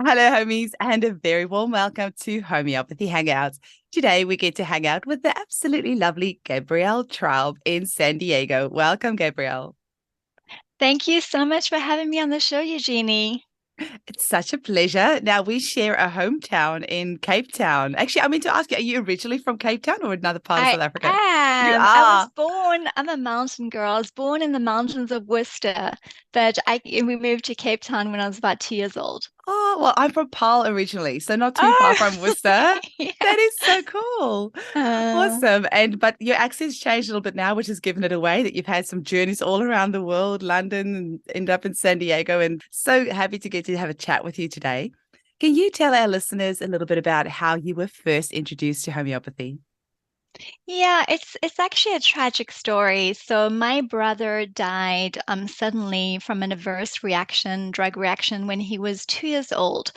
Hello, homies, and a very warm welcome to Homeopathy Hangouts. Today, we get to hang out with the absolutely lovely Gabrielle Traub in San Diego. Welcome, Gabrielle. Thank you so much for having me on the show, Eugenie. It's such a pleasure. Now, we share a hometown in Cape Town. Actually, I mean to ask you, are you originally from Cape Town or another part of I South Africa? You am. are. I'm a mountain girl. I was born in the mountains of Worcester, but we moved to Cape Town when I was about 2 years old. Oh, well, I'm from Paarl originally, so not too far Oh, from Worcester. yeah. That is so cool. Uh, Awesome. But your accent's changed a little bit now, which has given it away that you've had some journeys all around the world, London, and end up in San Diego. And so happy to get to have a chat with you today. Can you tell our listeners a little bit about how you were first introduced to homeopathy? Yeah, it's actually a tragic story. So my brother died suddenly from an drug reaction, when he was 2 years old.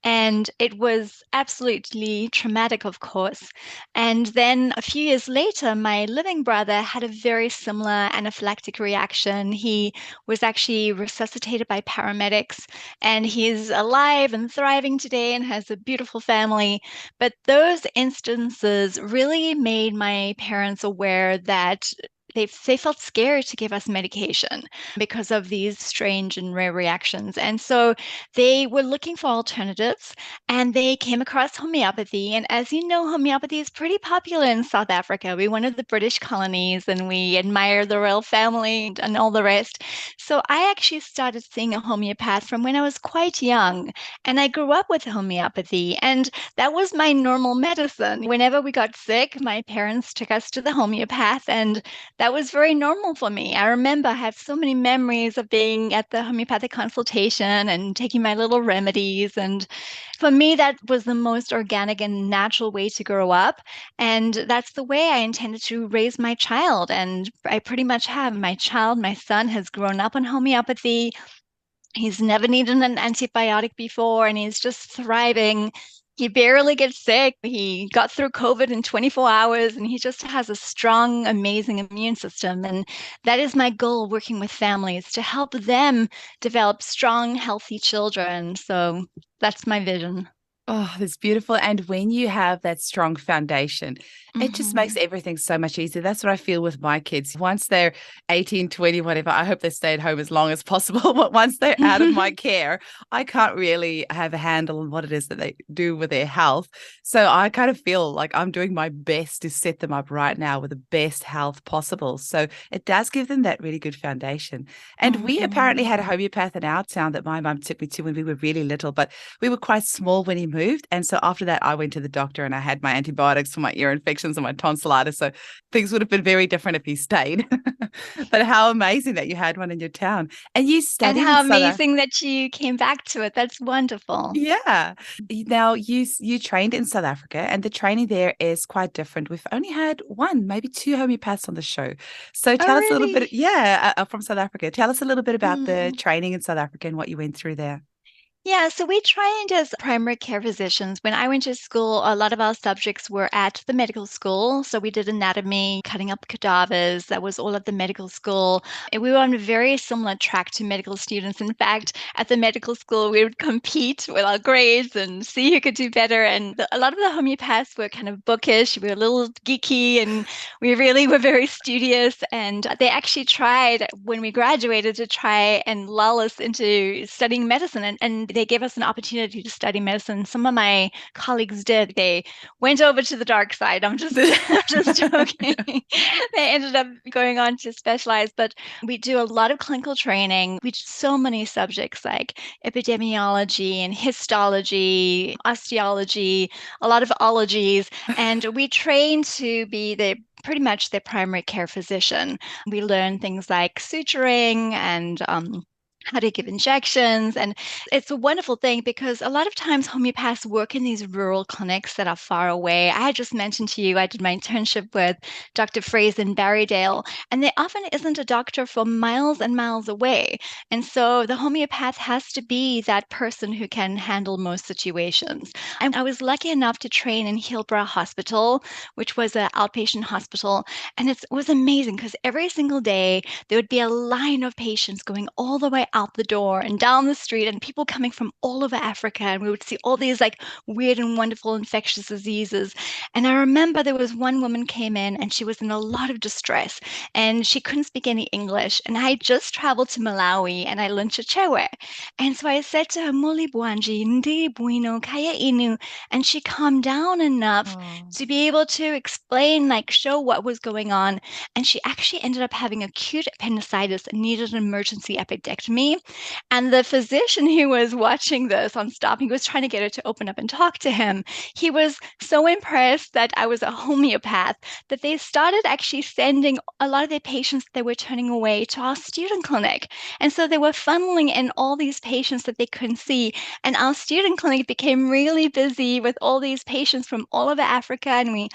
And it was absolutely traumatic, of course. And then a few years later, my living brother had a very similar anaphylactic reaction. He was actually resuscitated by paramedics, and he's alive and thriving today and has a beautiful family. But those instances really made my parents aware that they felt scared to give us medication because of these strange and rare reactions. And so they were looking for alternatives, and they came across homeopathy. And as you know, homeopathy is pretty popular in South Africa. We're one of the British colonies, and we admire the royal family and all the rest. So I actually started seeing a homeopath from when I was quite young, and I grew up with homeopathy. And that was my normal medicine. Whenever we got sick, my parents took us to the homeopath, and that was very normal for me. I remember I have so many memories of being at the homeopathic consultation and taking my little remedies. And for me, that was the most organic and natural way to grow up. And that's the way I intended to raise my child. And I pretty much have. My son, has grown up on homeopathy. He's never needed an antibiotic before, and he's just thriving. He barely gets sick. He got through COVID in 24 hours, and he just has a strong, amazing immune system. And that is my goal working with families, to help them develop strong, healthy children. So that's my vision. Oh, that's beautiful. And when you have that strong foundation, it just makes Mhm. everything so much easier. That's what I feel with my kids. Once they're 18, 20, whatever, I hope they stay at home as long as possible. But once they're out of my care, I can't really have a handle on what it is that they do with their health. So I kind of feel like I'm doing my best to set them up right now with the best health possible. So it does give them that really good foundation. And we apparently Mhm. had a homeopath in our town that my mum took me to when we were really little, but we were quite small when he moved. And so after that, I went to the doctor and I had my antibiotics for my ear infections and my tonsillitis. So things would have been very different if he stayed. But how amazing that you had one in your town. And you And studied in how South Africa. amazing that you came back to it. That's wonderful. Yeah. Now you trained in South Africa and the training there is quite different. We've only had one, maybe two homeopaths on the show. So Oh, tell us a little bit, really? yeah, from South Africa. Tell us a little bit about the Mm. training in South Africa and what you went through there. Yeah, so we trained as primary care physicians. When I went to school, a lot of our subjects were at the medical school. So we did anatomy, cutting up cadavers. That was all at the medical school. And we were on a very similar track to medical students. In fact, at the medical school, we would compete with our grades and see who could do better. And a lot of the homeopaths were kind of bookish. We were a little geeky, and we really were very studious. And they actually tried, when we graduated, to try and lull us into studying medicine. And they gave us an opportunity to study medicine. Some of my colleagues did. They went over to the dark side. I'm just I'm just joking. They ended up going on to specialize, but we do a lot of clinical training. We do so many subjects like epidemiology and histology, osteology, a lot of ologies, and we train to be the pretty much their primary care physician. We learn things like suturing and how to give injections. And it's a wonderful thing because a lot of times homeopaths work in these rural clinics that are far away. I had just mentioned to you, I did my internship with Dr. Fraser in Barrydale, and there often isn't a doctor for miles and miles away. And so the homeopath has to be that person who can handle most situations. And I was lucky enough to train in Hillbrow Hospital, which was an outpatient hospital. And it was amazing because every single day there would be a line of patients going all the way out the door and down the street, and people coming from all over Africa. And we would see all these like weird and wonderful infectious diseases. And I remember there was one woman came in and she was in a lot of distress and she couldn't speak any English. And I just traveled to Malawi and I learned Chichewa. And so I said to her, Muli Bwanji, Ndi Bueno, Kaya Inu. And she calmed down enough Oh. to be able to explain, like show what was going on. And she actually ended up having acute appendicitis and needed an emergency appendectomy. And the physician who was watching this on stop, he was trying to get her to open up and talk to him. He was so impressed that I was a homeopath that they started actually sending a lot of their patients that they were turning away to our student clinic. And so they were funneling in all these patients that they couldn't see. And our student clinic became really busy with all these patients from all over Africa. And we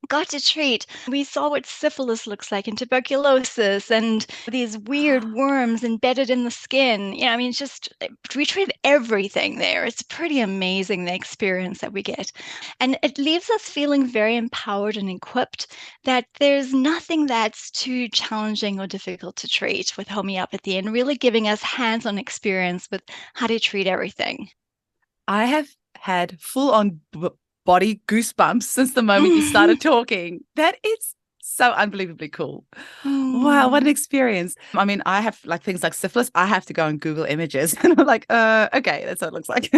got to treat. We saw what syphilis looks like and tuberculosis and these weird worms embedded in the skin. I mean, just we treat everything there. It's pretty amazing the experience that we get. And it leaves us feeling very empowered and equipped that there's nothing that's too challenging or difficult to treat with homeopathy, and really giving us hands-on experience with how to treat everything. I have had full-on body goosebumps since the moment you started talking. That is so unbelievably cool. Wow, what an experience. I mean, I have like things like syphilis. I have to go and Google images and I'm like, okay, that's what it looks like.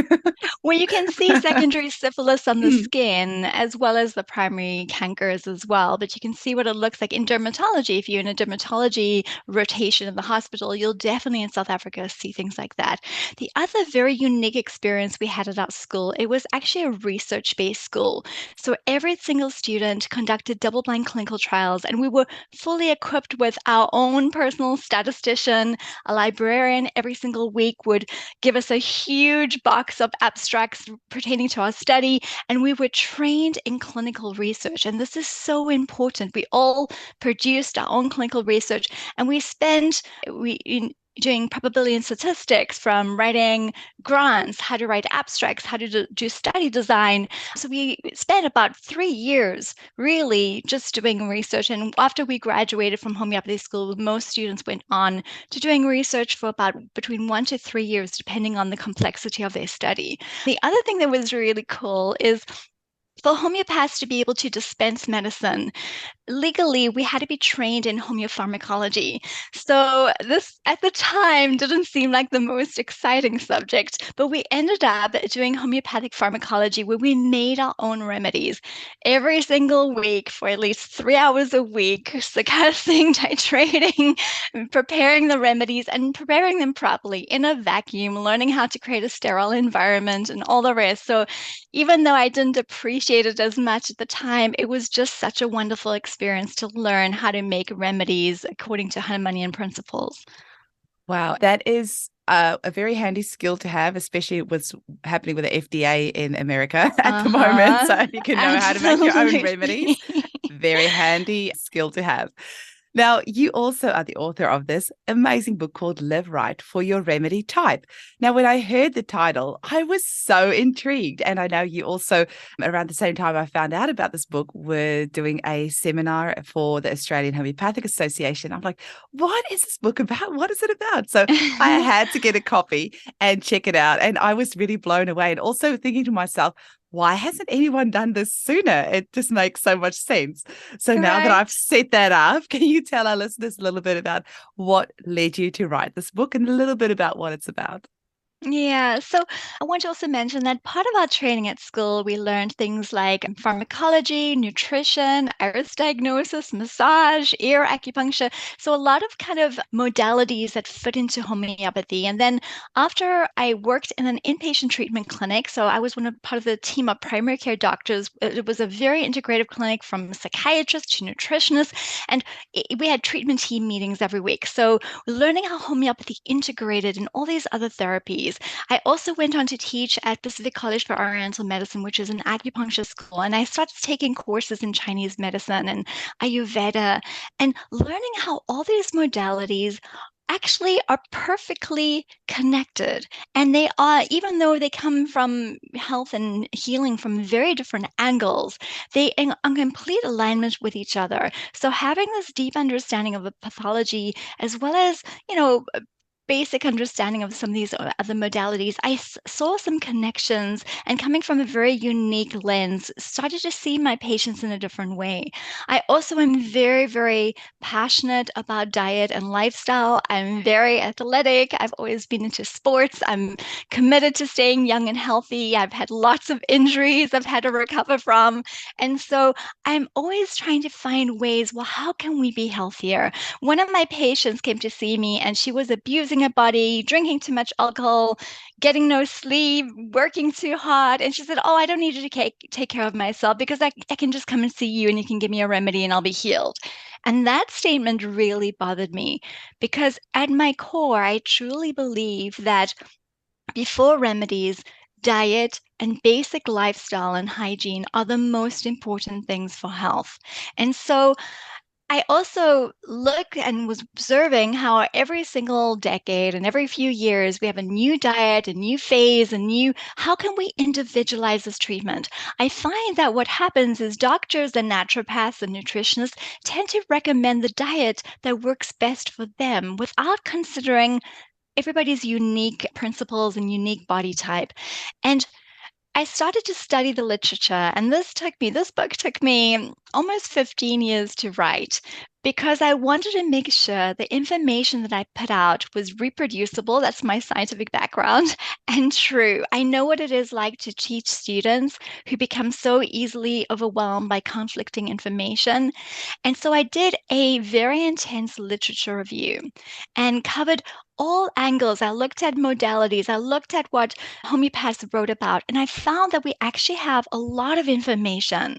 Well, you can see secondary syphilis on the skin as well as the primary cankers as well, but you can see what it looks like in dermatology. If you're in a dermatology rotation in the hospital, you'll definitely in South Africa see things like that. The other very unique experience we had at our school, it was actually a research-based school. So every single student conducted double-blind clinical trials, and we were fully equipped with our own personal statistician. A librarian every single week would give us a huge box of abstracts pertaining to our study, and we were trained in clinical research. And this is so important. We all produced our own clinical research, and we doing probability and statistics, from writing grants, how to write abstracts, how to do study design. So we spent about 3 years really just doing research. And after we graduated from homeopathy school, most students went on to doing research for about between 1 to 3 years, depending on the complexity of their study. The other thing that was really cool is for homeopaths to be able to dispense medicine, legally, we had to be trained in homeopharmacology. So this, at the time, didn't seem like the most exciting subject, but we ended up doing homeopathic pharmacology where we made our own remedies every single week for at least 3 hours a week, succussing, titrating, preparing the remedies and preparing them properly in a vacuum, learning how to create a sterile environment and all the rest. So even though I didn't appreciate it as much at the time, it was just such a wonderful experience to learn how to make remedies according to Hahnemannian principles. Wow, that is a very handy skill to have, especially what's happening with the FDA in America at the moment. So you can know how to make your own remedies. Very handy skill to have. Now, you also are the author of this amazing book called Live Right for Your Remedy Type. Now, when I heard the title, I was so intrigued. And I know you also, around the same time I found out about this book, were doing a seminar for the Australian Homeopathic Association. I'm like, what is this book about? What is it about? So I had to get a copy and check it out. And I was really blown away. And also thinking to myself, why hasn't anyone done this sooner? It just makes so much sense. So now that I've set that up, can you tell our listeners a little bit about what led you to write this book and a little bit about what it's about? Yeah, so I want to also mention that part of our training at school, we learned things like pharmacology, nutrition, iris diagnosis, massage, ear acupuncture. So a lot of kind of modalities that fit into homeopathy. And then after I worked in an inpatient treatment clinic, so I was part of the team of primary care doctors. It was a very integrative clinic, from psychiatrists to nutritionists, and we had treatment team meetings every week. So learning how homeopathy integrated in all these other therapies. I also went on to teach at Pacific College for Oriental Medicine, which is an acupuncture school, and I started taking courses in Chinese medicine and Ayurveda, and learning how all these modalities actually are perfectly connected. And they are, even though they come from health and healing from very different angles, they are in complete alignment with each other. So having this deep understanding of the pathology, as well as, basic understanding of some of these other modalities, I saw some connections, and coming from a very unique lens, started to see my patients in a different way. I also am very, very passionate about diet and lifestyle. I'm very athletic. I've always been into sports. I'm committed to staying young and healthy. I've had lots of injuries I've had to recover from. And so I'm always trying to find ways, well, how can we be healthier? One of my patients came to see me and she was abusing her body, drinking too much alcohol, getting no sleep, working too hard. And she said, oh, I don't need you to take care of myself because I can just come and see you and you can give me a remedy and I'll be healed. And that statement really bothered me because at my core, I truly believe that before remedies, diet and basic lifestyle and hygiene are the most important things for health. And so I also look and was observing how every single decade and every few years we have a new diet, a new phase, how can we individualize this treatment? I find that what happens is doctors and naturopaths and nutritionists tend to recommend the diet that works best for them without considering everybody's unique principles and unique body type. And I started to study the literature, and this book took me almost 15 years to write because I wanted to make sure the information that I put out was reproducible. That's my scientific background and true. I know what it is like to teach students who become so easily overwhelmed by conflicting information. And so I did a very intense literature review and covered all angles. I looked at modalities, I looked at what homeopaths wrote about, and I found that we actually have a lot of information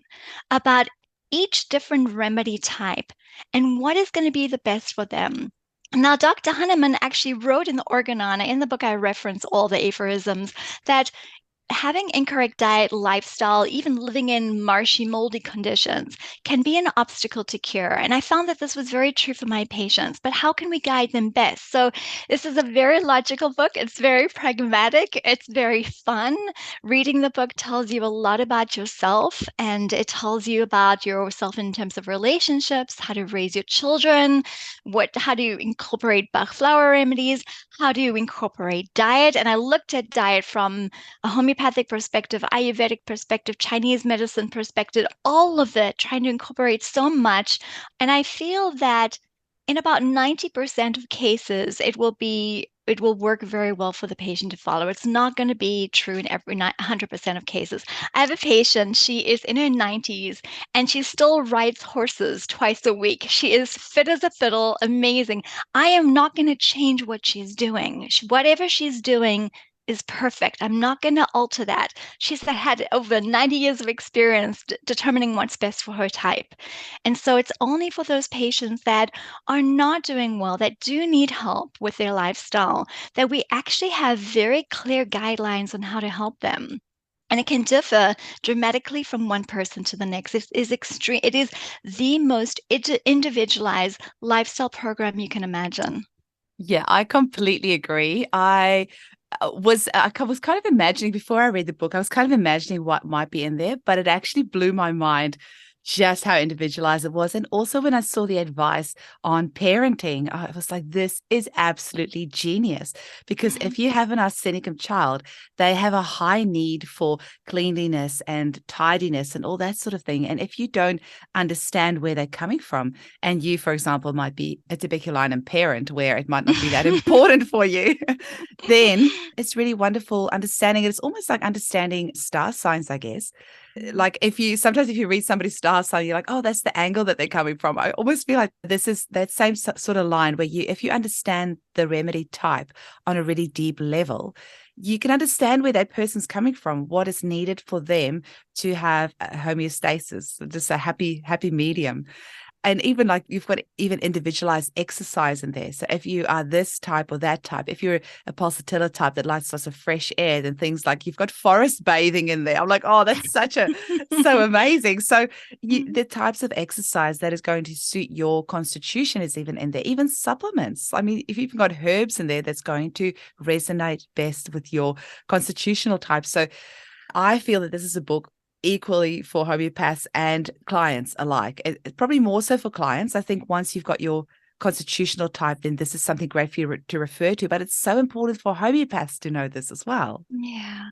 about each different remedy type and what is going to be the best for them. Now, Dr. Hahnemann actually wrote in the Organon, in the book I reference all the aphorisms, that having incorrect diet, lifestyle, even living in marshy, moldy conditions can be an obstacle to cure. And I found that this was very true for my patients, but how can we guide them best? So this is a very logical book. It's very pragmatic. It's very fun. Reading the book tells you a lot about yourself, and it tells you about yourself in terms of relationships, how to raise your children, how do you incorporate Bach flower remedies, how do you incorporate diet. And I looked at diet from a homeopathic perspective, Ayurvedic perspective, Chinese medicine perspective, all of it, trying to incorporate so much. And I feel that in about 90% of cases, it will work very well for the patient to follow. It's not going to be true in every 100% of cases. I have a patient, she is in her 90s and she still rides horses twice a week. She is fit as a fiddle, amazing. I am not going to change what she's doing. Whatever she's doing is perfect. I'm not going to alter that. She's had over 90 years of experience determining what's best for her type. And so it's only for those patients that are not doing well, that do need help with their lifestyle, that we actually have very clear guidelines on how to help them. And it can differ dramatically from one person to the next. It is extreme. It is the most individualized lifestyle program you can imagine. Yeah, I completely agree. I was kind of imagining before I read the book, I was kind of imagining what might be in there, but it actually blew my mind just how individualized it was. And also when I saw the advice on parenting, I was like, this is absolutely genius. Because if you have an arsenicum child, they have a high need for cleanliness and tidiness and all that sort of thing. And if you don't understand where they're coming from, and you, for example, might be a tuberculinum parent where it might not be that important for you, then it's really wonderful understanding it. It's almost like understanding star signs, I guess. Like if you read somebody's star sign, you're like, oh, that's the angle that they're coming from. I almost feel like this is that same sort of line where if you understand the remedy type on a really deep level, you can understand where that person's coming from, what is needed for them to have a homeostasis, just a happy medium. And even like you've got even individualized exercise in there. So if you are this type or that type, if you're a pulsatilla type that likes lots of fresh air, then things like you've got forest bathing in there. I'm like, oh, that's so amazing. So the types of exercise that is going to suit your constitution is even in there, even supplements. I mean, if you've got herbs in there, that's going to resonate best with your constitutional type. So I feel that this is a book equally for homeopaths and clients alike. It's probably more so for clients. I think once you've got your constitutional type, then this is something great for you to refer to. But it's so important for homeopaths to know this as well. Yeah.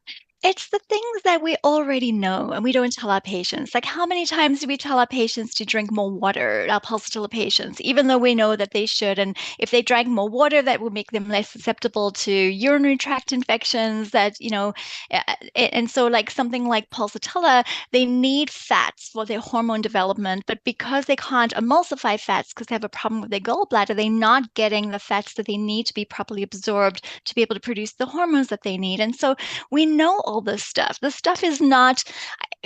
It's the things that we already know and we don't tell our patients. Like, how many times do we tell our patients to drink more water, our pulsatile patients, even though we know that they should? And if they drank more water, that would make them less susceptible to urinary tract infections. And so, like something like pulsatilla, they need fats for their hormone development, but because they can't emulsify fats because they have a problem with their gallbladder, they're not getting the fats that they need to be properly absorbed to be able to produce the hormones that they need. And so we know all this stuff. This stuff is not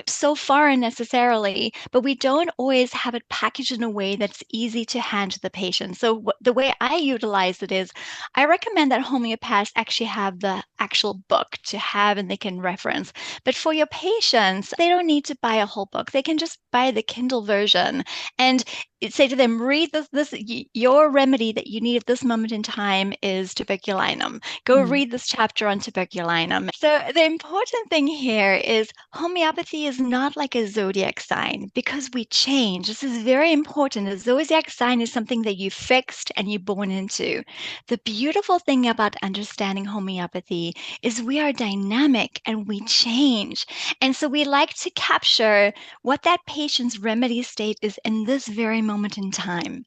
so foreign necessarily, but we don't always have it packaged in a way that's easy to hand to the patient. So the way I utilize it is I recommend that homeopaths actually have the actual book to have and they can reference. But for your patients, they don't need to buy a whole book. They can just buy the Kindle version and say to them, read this, your remedy that you need at this moment in time is tuberculinum. Go read this chapter on tuberculinum. So the important thing here is homeopathy is not like a zodiac sign because we change. This is very important. A zodiac sign is something that you fixed and you're born into. The beautiful thing about understanding homeopathy is we are dynamic and we change. And so we like to capture what that patient's remedy state is in this very moment in time.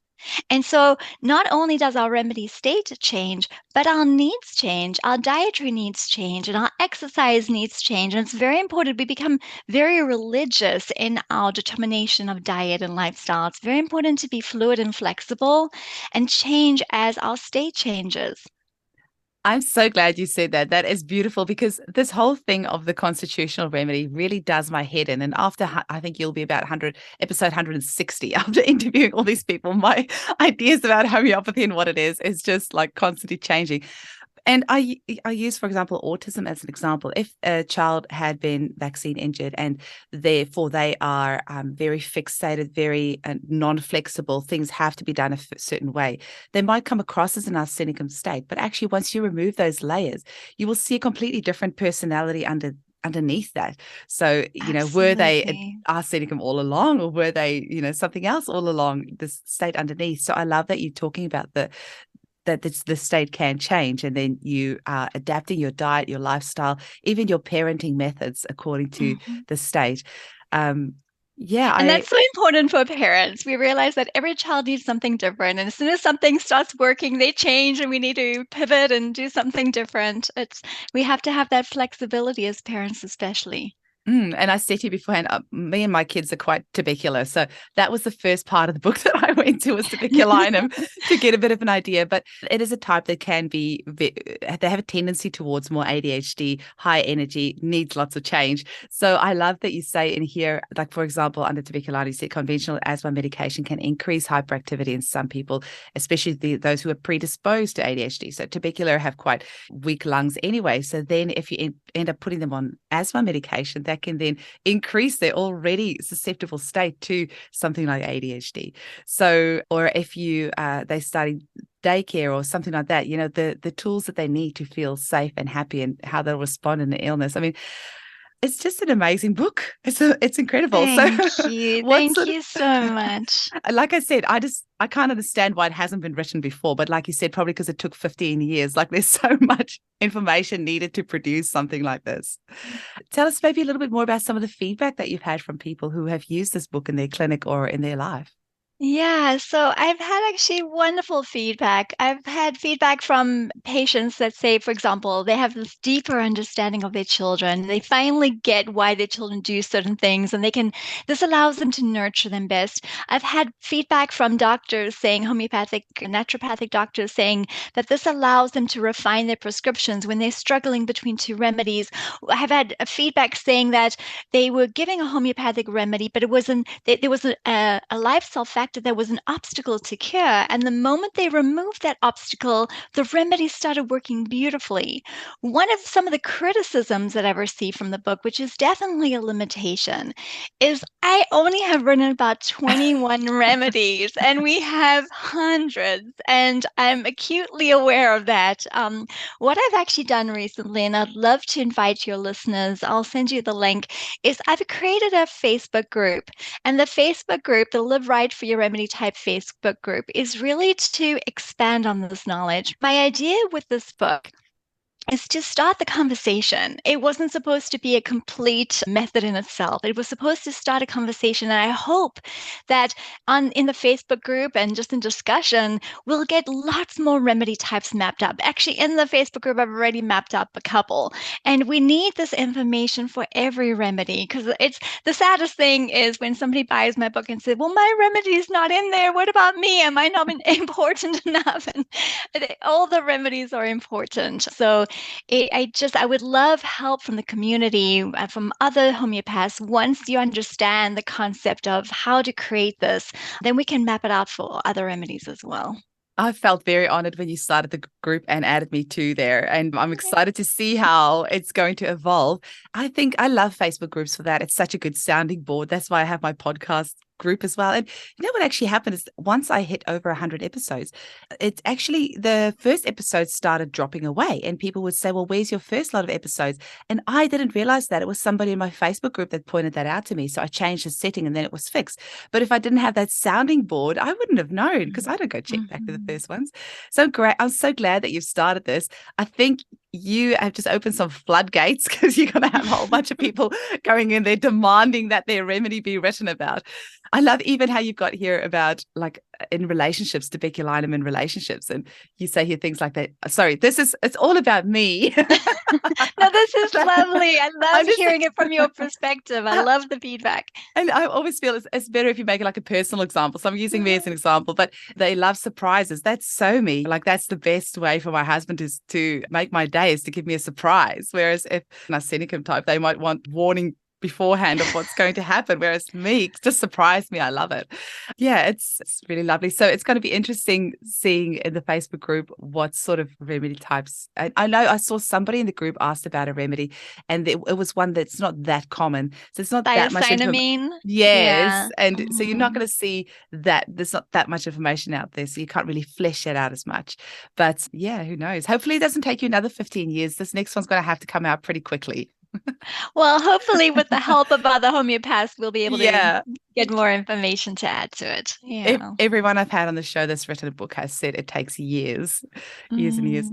And so not only does our remedy state change, but our needs change, our dietary needs change, and our exercise needs change. And it's very important we become very religious in our determination of diet and lifestyle. It's very important to be fluid and flexible and change as our state changes. I'm so glad you said that. That is beautiful because this whole thing of the constitutional remedy really does my head in. And after, I think you'll be about episode 160 after interviewing all these people, my ideas about homeopathy and what it is just like constantly changing. And I use, for example, autism as an example. If a child had been vaccine injured and therefore they are very fixated, very non-flexible, things have to be done a certain way, they might come across as an arsenicum state. But actually, once you remove those layers, you will see a completely different personality underneath that. So, were they arsenicum all along, or were they, something else all along, this state underneath? So I love that you're talking about that the state can change, and then you are adapting your diet, your lifestyle, even your parenting methods according to the state. And that's so important for parents. We realize that every child needs something different, and as soon as something starts working, they change, and we need to pivot and do something different. We have to have that flexibility as parents, especially. And I said to you beforehand, me and my kids are quite tubercular. So that was the first part of the book that I went to, was tuberculinum, to get a bit of an idea. But it is a type that can be, they have a tendency towards more ADHD, high energy, needs lots of change. So I love that you say in here, like, for example, under tuberculitis, you said conventional asthma medication can increase hyperactivity in some people, especially those who are predisposed to ADHD. So tubercular have quite weak lungs anyway. So then if you end up putting them on asthma medication, that can then increase their already susceptible state to something like ADHD. So, or if they study daycare or something like that, the tools that they need to feel safe and happy and how they'll respond in an illness. I mean, it's just an amazing book. It's incredible. Thank you. Thank you so much. Like I said, I can't understand why it hasn't been written before, but like you said, probably because it took 15 years. Like, there's so much information needed to produce something like this. Tell us maybe a little bit more about some of the feedback that you've had from people who have used this book in their clinic or in their life. Yeah, so I've had actually wonderful feedback. I've had feedback from patients that say, for example, they have this deeper understanding of their children. They finally get why their children do certain things, and this allows them to nurture them best. I've had feedback from doctors saying, homeopathic, naturopathic doctors saying that this allows them to refine their prescriptions when they're struggling between two remedies. I have had a feedback saying that they were giving a homeopathic remedy, but there was a lifestyle factor that was an obstacle to cure. And the moment they removed that obstacle, the remedy started working beautifully. Some of the criticisms that I've received from the book, which is definitely a limitation, is I only have written about 21 remedies, and we have hundreds, and I'm acutely aware of that. What I've actually done recently, and I'd love to invite your listeners, I'll send you the link, is I've created a Facebook group, and the Facebook group, the Live Right for Your Remedy Type Facebook group is really to expand on this knowledge. My idea with this book is to start the conversation. It wasn't supposed to be a complete method in itself. It was supposed to start a conversation. And I hope that in the Facebook group and just in discussion, we'll get lots more remedy types mapped up. Actually, in the Facebook group, I've already mapped up a couple. And we need this information for every remedy, because it's the saddest thing is when somebody buys my book and says, well, my remedy is not in there. What about me? Am I not important enough? And all the remedies are important. So I would love help from the community, from other homeopaths. Once you understand the concept of how to create this, then we can map it out for other remedies as well. I felt very honored when you started the group and added me to there. And I'm excited to see how it's going to evolve. I think I love Facebook groups for that. It's such a good sounding board. That's why I have my podcast group as well. And you know what actually happened is once I hit over 100 episodes, it's actually the first episode started dropping away and people would say, well, where's your first lot of episodes? And I didn't realize that. It was somebody in my Facebook group that pointed that out to me. So I changed the setting and then it was fixed. But if I didn't have that sounding board, I wouldn't have known because I don't go check back to the first ones. So great. I'm so glad that you've started this. I think you have just opened some floodgates because you're going to have a whole bunch of people going in there demanding that their remedy be written about. I love even how you've got here about like in relationships, tuberculinum in relationships. And you say here things like that. Sorry, it's all about me. No, this is lovely. I love hearing it from your perspective. I love the feedback. And I always feel it's better if you make it like a personal example. So I'm using me as an example, but they love surprises. That's so me. Like that's the best way for my husband is to make my day is to give me a surprise. Whereas if an arsenicum type, they might want warning beforehand of what's going to happen, whereas me just surprised me. I love it. Yeah, it's really lovely. So it's going to be interesting seeing in the Facebook group what sort of remedy types. I know I saw somebody in the group asked about a remedy and it was one that's not that common. So it's not that much information. Yes. Yeah. And so you're not going to see that there's not that much information out there. So you can't really flesh it out as much. But yeah, who knows? Hopefully it doesn't take you another 15 years. This next one's going to have to come out pretty quickly. Well, hopefully with the help of other homeopaths, we'll be able to get more information to add to it. Yeah. Everyone I've had on the show that's written a book has said it takes years and years.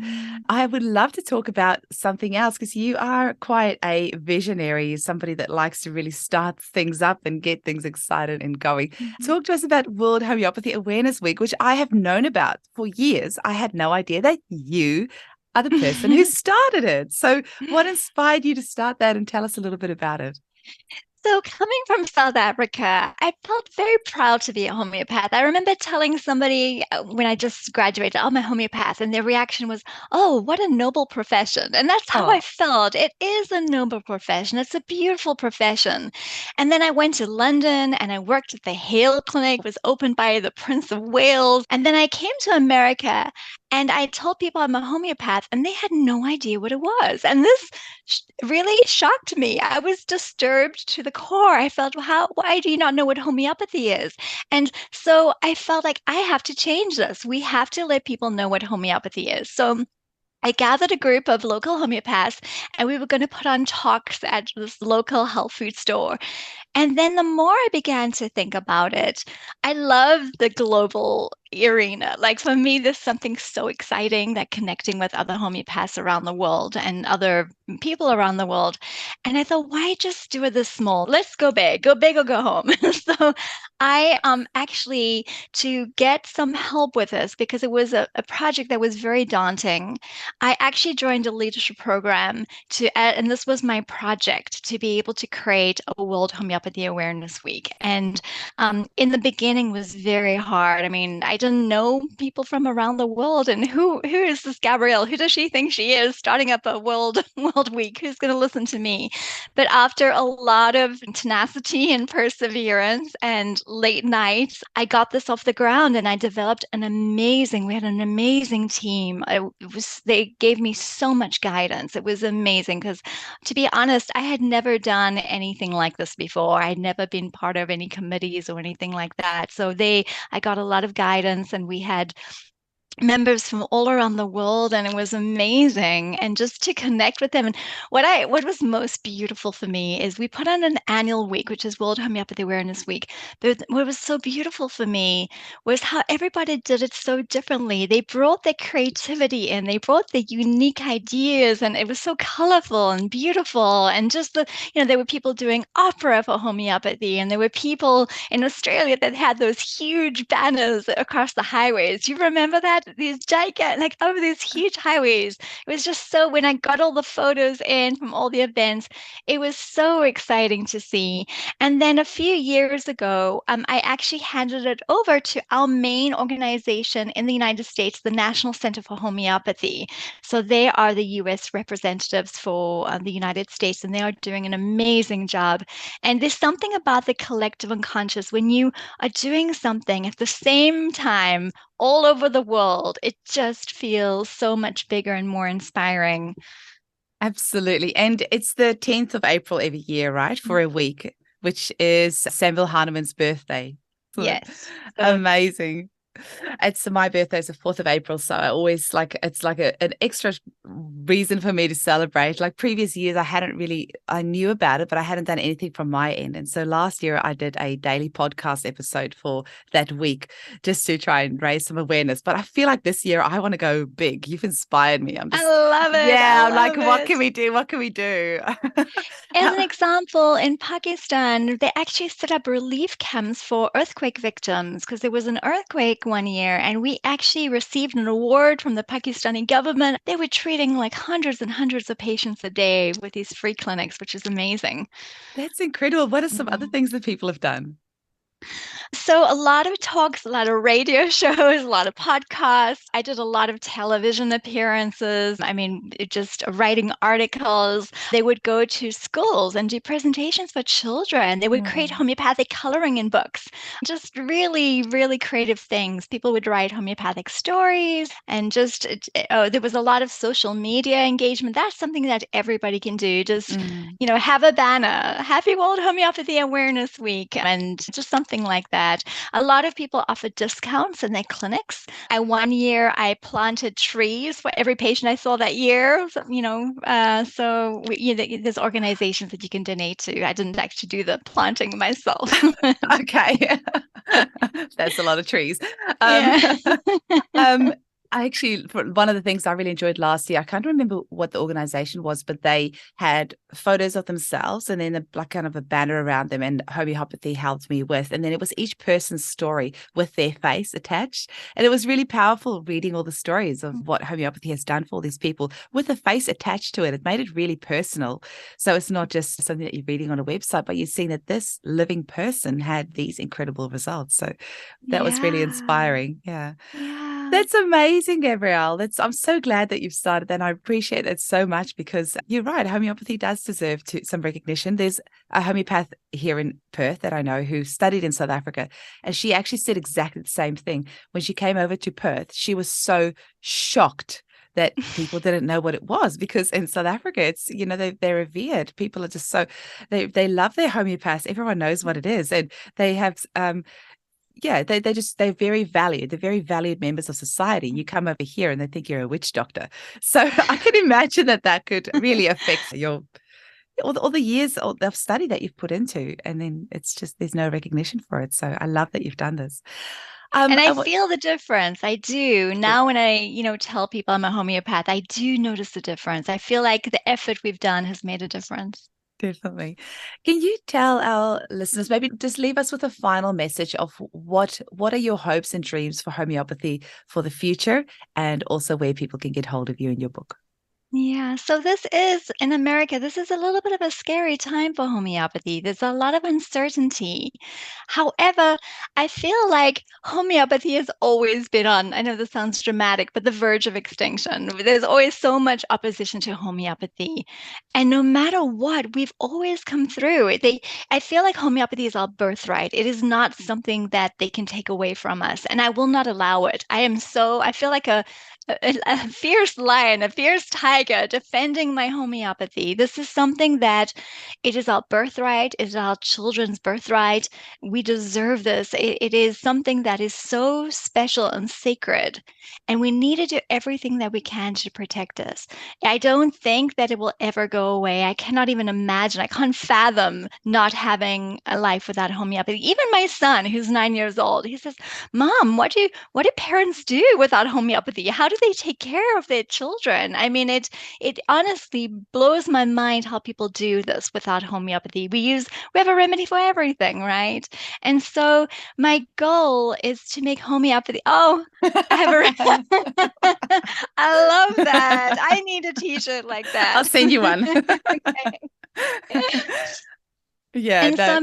I would love to talk about something else because you are quite a visionary, somebody that likes to really start things up and get things excited and going. Talk to us about World Homeopathy Awareness Week, which I have known about for years. I had no idea that you are the person who started it. So what inspired you to start that and tell us a little bit about it? So coming from South Africa, I felt very proud to be a homeopath. I remember telling somebody when I just graduated, I'm a homeopath, and their reaction was, oh, what a noble profession. And that's how I felt. It is a noble profession. It's a beautiful profession. And then I went to London and I worked at the Hale Clinic, was opened by the Prince of Wales. And then I came to America and I told people I'm a homeopath and they had no idea what it was. And this really shocked me. I was disturbed to the core. I felt, why do you not know what homeopathy is? And so I felt like I have to change this. We have to let people know what homeopathy is. So I gathered a group of local homeopaths and we were going to put on talks at this local health food store. And then the more I began to think about it, I love the global arena. Like for me, there's something so exciting that connecting with other homeopaths around the world and other people around the world. And I thought, why just do it this small? Let's go big or go home. So I actually to get some help with this because it was a project that was very daunting. I actually joined a leadership program and this was my project to be able to create a World Homeopathy Awareness Week. And in the beginning was very hard. I mean, I didn't know people from around the world, and who is this Gabrielle? Who does she think she is starting up a World Week? Who's going to listen to me? But after a lot of tenacity and perseverance and late nights, I got this off the ground and I developed we had an amazing team. They gave me so much guidance. It was amazing because to be honest, I had never done anything like this before. I'd never been part of any committees or anything like that. So I got a lot of guidance and we had members from all around the world, and it was amazing. And just to connect with them. And what was most beautiful for me is we put on an annual week, which is World Homeopathy Awareness Week. But what was so beautiful for me was how everybody did it so differently. They brought their creativity in, they brought their unique ideas, and it was so colorful and beautiful. And just there were people doing opera for homeopathy, and there were people in Australia that had those huge banners across the highways. Do you remember that? These gigantic, like over these huge highways. It was just so, when I got all the photos in from all the events, it was so exciting to see. And then a few years ago, I actually handed it over to our main organization in the United States, the National Center for Homeopathy. So they are the US representatives for the United States, and they are doing an amazing job. And there's something about the collective unconscious when you are doing something at the same time all over the world. It just feels so much bigger and more inspiring. Absolutely. And it's the 10th of April every year, right? For a week, which is Samuel Hahnemann's birthday. Yes. Amazing. It's my birthday is the 4th of April, so I always it's like an extra reason for me to celebrate. Like previous years, I knew about it, but I hadn't done anything from my end. And so last year I did a daily podcast episode for that week just to try and raise some awareness. But I feel like this year I want to go big. You've inspired me. I love it. I'm like, what can we do? What can we do? As an example, in Pakistan, they actually set up relief camps for earthquake victims because there was an earthquake one year, and we actually received an award from the Pakistani government. They were treating like hundreds and hundreds of patients a day with these free clinics, which is amazing. That's incredible. What are some other things that people have done? So a lot of talks, a lot of radio shows, a lot of podcasts. I did a lot of television appearances. I mean, just writing articles. They would go to schools and do presentations for children. They would create homeopathic coloring in books. Just really, really creative things. People would write homeopathic stories, and just there was a lot of social media engagement. That's something that everybody can do. Just have a banner, Happy World Homeopathy Awareness Week, and just something like that. A lot of people offer discounts in their clinics. One year I planted trees for every patient I saw that year. So there's organizations that you can donate to. I didn't actually do the planting myself. Okay. That's a lot of trees. Yeah. I actually, one of the things I really enjoyed last year, I can't remember what the organization was, but they had photos of themselves and then kind of a banner around them, and homeopathy helped me with. And then it was each person's story with their face attached. And it was really powerful reading all the stories of what homeopathy has done for all these people with a face attached to it. It made it really personal. So it's not just something that you're reading on a website, but you're seeing that this living person had these incredible results. So that was really inspiring. Yeah. That's amazing, Gabrielle. I'm so glad that you've started that. And I appreciate it so much because you're right. Homeopathy does deserve some recognition. There's a homeopath here in Perth that I know who studied in South Africa, and she actually said exactly the same thing. When she came over to Perth, she was so shocked that people didn't know what it was, because in South Africa, it's, they're revered. People are just they love their homeopaths. Everyone knows what it is. And they have, they're very valued. They're very valued members of society. You come over here and they think you're a witch doctor. So I can imagine that could really affect all the years of study that you've put into, and then it's just there's no recognition for it. So I love that you've done this. And I feel the difference. I do. Now when I, tell people I'm a homeopath, I do notice the difference. I feel like the effort we've done has made a difference. Definitely. Can you tell our listeners, maybe just leave us with a final message of what are your hopes and dreams for homeopathy for the future, and also where people can get hold of you and your book? Yeah, so in America, this is a little bit of a scary time for homeopathy. There's a lot of uncertainty. However, I feel like homeopathy has always been on, I know this sounds dramatic, but the verge of extinction. There's always so much opposition to homeopathy. And no matter what, we've always come through. I feel like homeopathy is our birthright. It is not something that they can take away from us, and I will not allow it. I feel like a fierce lion, a fierce tiger defending my homeopathy. This is something that it is our birthright, it is our children's birthright. We deserve this. It is something that is so special and sacred, and we need to do everything that we can to protect us. I don't think that it will ever go away. I cannot even imagine, I can't fathom not having a life without homeopathy. Even my son, who's 9 years old, he says, Mom, what do parents do without homeopathy? How do they take care of their children? I mean, it honestly blows my mind how people do this without homeopathy. We have a remedy for everything, right? And so my goal is to make homeopathy. Oh, I have I love that. I need a t-shirt like I'll that. send you one. Okay. Yeah, And no, so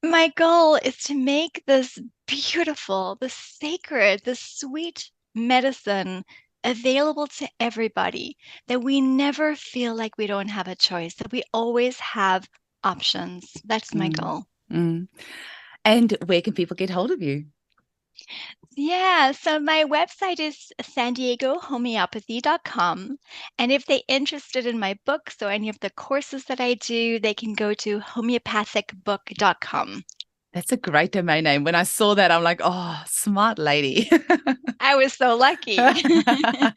my goal is to make this beautiful, this sacred, this sweet medicine available to everybody, that we never feel like we don't have a choice, that we always have options. That's my mm, goal. mm. And where can people get hold of you? Yeah, so my website is sandiegohomeopathy.com. And if they're interested in my books or any of the courses that I do, they can go to homeopathicbook.com. That's a great domain name. When I saw that, I'm like, oh, smart lady. I was so lucky. The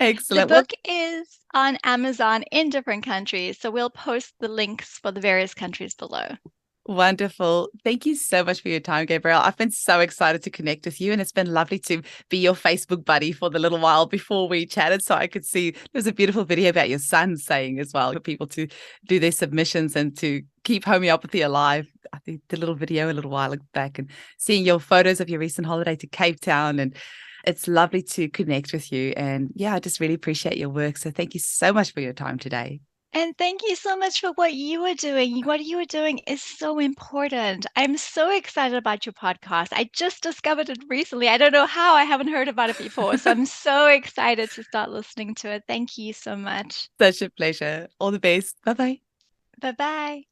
Excellent. Well, book is on Amazon in different countries, so we'll post the links for the various countries below. wonderful. Thank you so much for your time, Gabrielle. I've been so excited to connect with you, and it's been lovely to be your Facebook buddy for the little while before we chatted. So I could see there's a beautiful video about your son saying as well for people to do their submissions and to keep homeopathy alive. I think the little video a little while back and seeing your photos of your recent holiday to Cape Town, and it's lovely to connect with you. And yeah, I just really appreciate your work. So thank you so much for your time today. And thank you so much for what you are doing. What you are doing is so important. I'm so excited about your podcast. I just discovered it recently. I don't know how, I haven't heard about it before. So I'm so excited to start listening to it. Thank you so much. Such a pleasure. All the best. Bye bye. Bye bye.